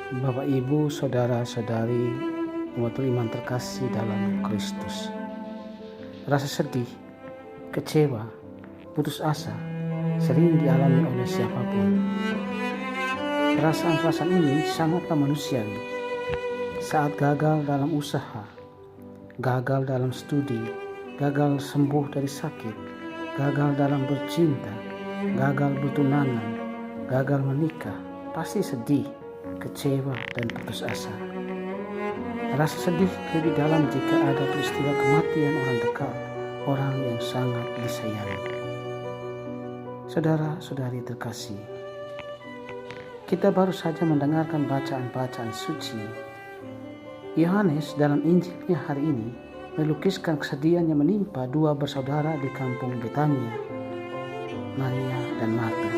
Bapak, Ibu, saudara-saudari, umat beriman terkasih dalam Kristus. Rasa sedih, kecewa, putus asa sering dialami oleh siapapun. Perasaan-perasaan ini sangatlah manusiawi. Saat gagal dalam usaha, gagal dalam studi, gagal sembuh dari sakit, gagal dalam bercinta, gagal bertunangan, gagal menikah, pasti sedih, kecewa, dan putus asa. Rasa sedih lebih dalam jika ada peristiwa kematian orang dekat, orang yang sangat disayangi. Saudara-saudari terkasih, kita baru saja mendengarkan bacaan-bacaan suci. Yohanes dalam Injilnya hari ini melukiskan kesedihan yang menimpa dua bersaudara di kampung Betania, Maria dan Marta.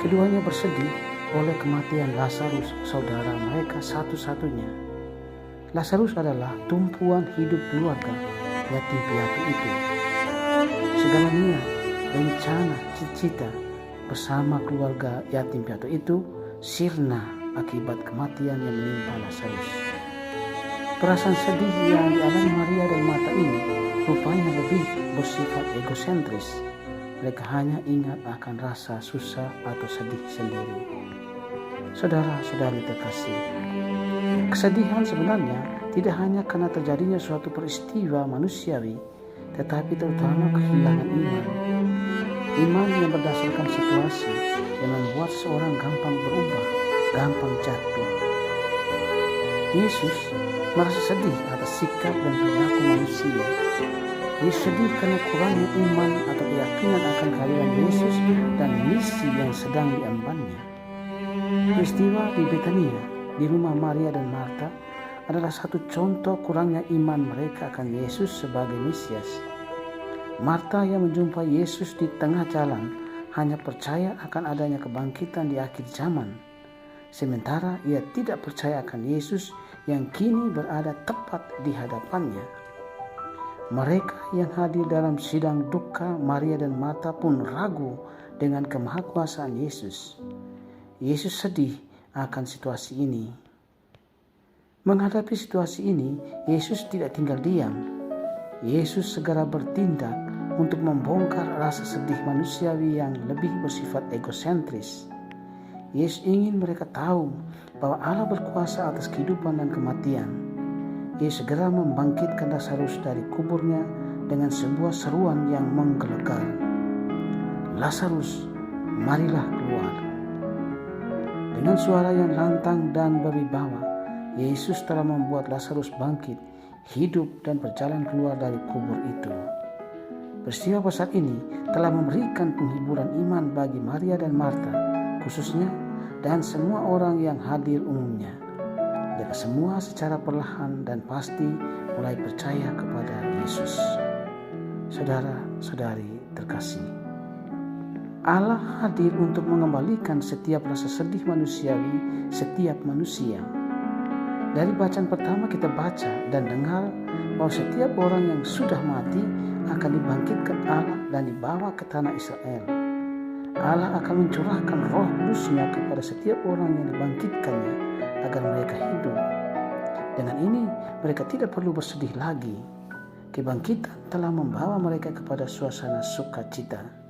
Keduanya bersedih oleh kematian Lazarus, saudara mereka satu-satunya. Lazarus adalah tumpuan hidup keluarga yatim piatu itu. Segala niat, rencana, cita-cita bersama keluarga yatim piatu itu sirna akibat kematian yang menimpa Lazarus. Perasaan sedih yang dialami Maria dan Marta ini rupanya lebih bersifat egosentris. Mereka hanya ingat akan rasa susah atau sedih sendiri. Saudara-saudari terkasih, kesedihan sebenarnya tidak hanya karena terjadinya suatu peristiwa manusiawi, tetapi terutama kehilangan iman. Iman yang berdasarkan situasi yang membuat seorang gampang berubah, gampang jatuh. Yesus merasa sedih atas sikap dan perilaku manusia. Yesus sedih karena kurangnya iman atau keyakinan akan kehadiran Yesus dan misi yang sedang diembannya. Peristiwa di Betania, di rumah Maria dan Marta, adalah satu contoh kurangnya iman mereka akan Yesus sebagai Mesias. Marta yang menjumpai Yesus di tengah jalan hanya percaya akan adanya kebangkitan di akhir zaman, sementara ia tidak percaya akan Yesus yang kini berada tepat di hadapannya. Mereka yang hadir dalam sidang duka Maria dan Marta pun ragu dengan kemahakuasaan Yesus. Yesus sedih akan situasi ini. Menghadapi situasi ini, Yesus tidak tinggal diam. Yesus segera bertindak untuk membongkar rasa sedih manusiawi yang lebih bersifat egosentris. Yesus ingin mereka tahu bahwa Allah berkuasa atas kehidupan dan kematian. Yesus segera membangkitkan Lazarus dari kuburnya dengan sebuah seruan yang menggelegar. Lazarus, marilah keluar. Dengan suara yang lantang dan berwibawa, Yesus telah membuat Lazarus bangkit, hidup dan berjalan keluar dari kubur itu. Peristiwa besar ini telah memberikan penghiburan iman bagi Maria dan Marta, khususnya, dan semua orang yang hadir umumnya. Mereka semua secara perlahan dan pasti mulai percaya kepada Yesus. Saudara-saudari terkasih, Allah hadir untuk mengembalikan setiap rasa sedih manusiawi setiap manusia. Dari bacaan pertama kita baca dan dengar bahwa setiap orang yang sudah mati akan dibangkitkan Allah dan dibawa ke tanah Israel. Allah akan mencurahkan Roh Kudus-Nya kepada setiap orang yang dibangkitkannya agar mereka hidup. Dengan ini mereka tidak perlu bersedih lagi. Kebangkitan telah membawa mereka kepada suasana sukacita.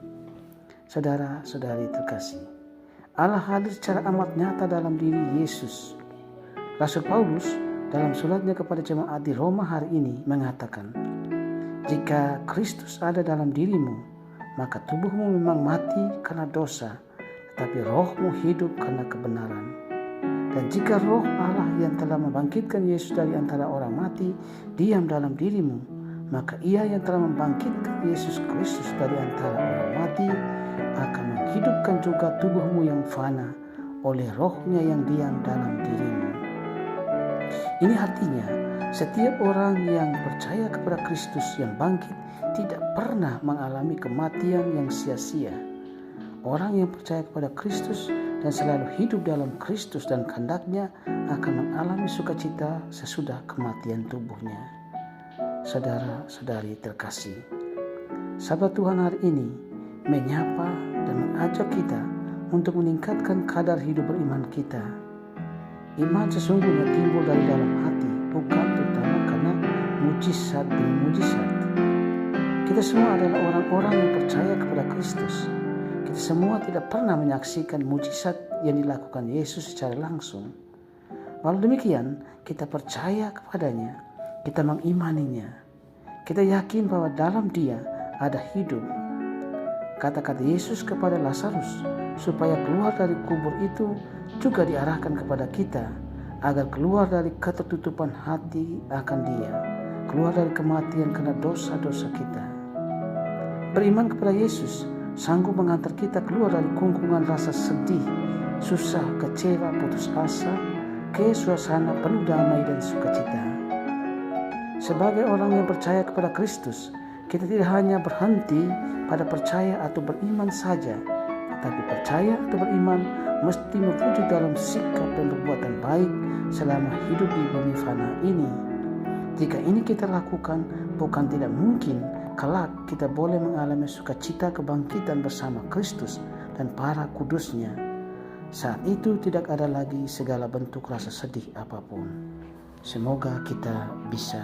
Saudara-saudari terkasih, Allah hadir secara amat nyata dalam diri Yesus. Rasul Paulus dalam suratnya kepada jemaat di Roma hari ini mengatakan, jika Kristus ada dalam dirimu, maka tubuhmu memang mati karena dosa, tetapi rohmu hidup karena kebenaran. Dan jika roh Allah yang telah membangkitkan Yesus dari antara orang mati diam dalam dirimu, maka ia yang telah membangkitkan Yesus Kristus dari antara orang mati akan menghidupkan juga tubuhmu yang fana oleh rohnya yang diam dalam dirimu. Ini artinya setiap orang yang percaya kepada Kristus yang bangkit tidak pernah mengalami kematian yang sia-sia. Orang yang percaya kepada Kristus dan selalu hidup dalam Kristus dan kehendak-Nya akan mengalami sukacita sesudah kematian tubuhnya. Saudara-saudari terkasih, Sabda Tuhan hari ini menyapa dan mengajak kita untuk meningkatkan kadar hidup beriman kita. Iman sesungguhnya timbul dari dalam hati, bukan terutama karena mujizat demi mujizat. Kita semua adalah orang-orang yang percaya kepada Kristus. Kita semua tidak pernah menyaksikan mujizat yang dilakukan Yesus secara langsung. Walau demikian, kita percaya kepadanya, kita mengimaninya. Kita yakin bahwa dalam Dia ada hidup. Kata-kata Yesus kepada Lazarus supaya keluar dari kubur itu juga diarahkan kepada kita, agar keluar dari ketertutupan hati akan Dia, keluar dari kematian karena dosa-dosa kita. Beriman kepada Yesus sanggup mengantar kita keluar dari kungkungan rasa sedih, susah, kecewa, putus asa, ke suasana penuh damai dan sukacita. Sebagai orang yang percaya kepada Kristus, kita tidak hanya berhenti pada percaya atau beriman saja, tetapi percaya atau beriman mesti mewujud dalam sikap dan perbuatan baik selama hidup di bumi fana ini. Jika ini kita lakukan, bukan tidak mungkin kelak kita boleh mengalami sukacita kebangkitan bersama Kristus dan para kudusnya. Saat itu tidak ada lagi segala bentuk rasa sedih apapun. Semoga kita bisa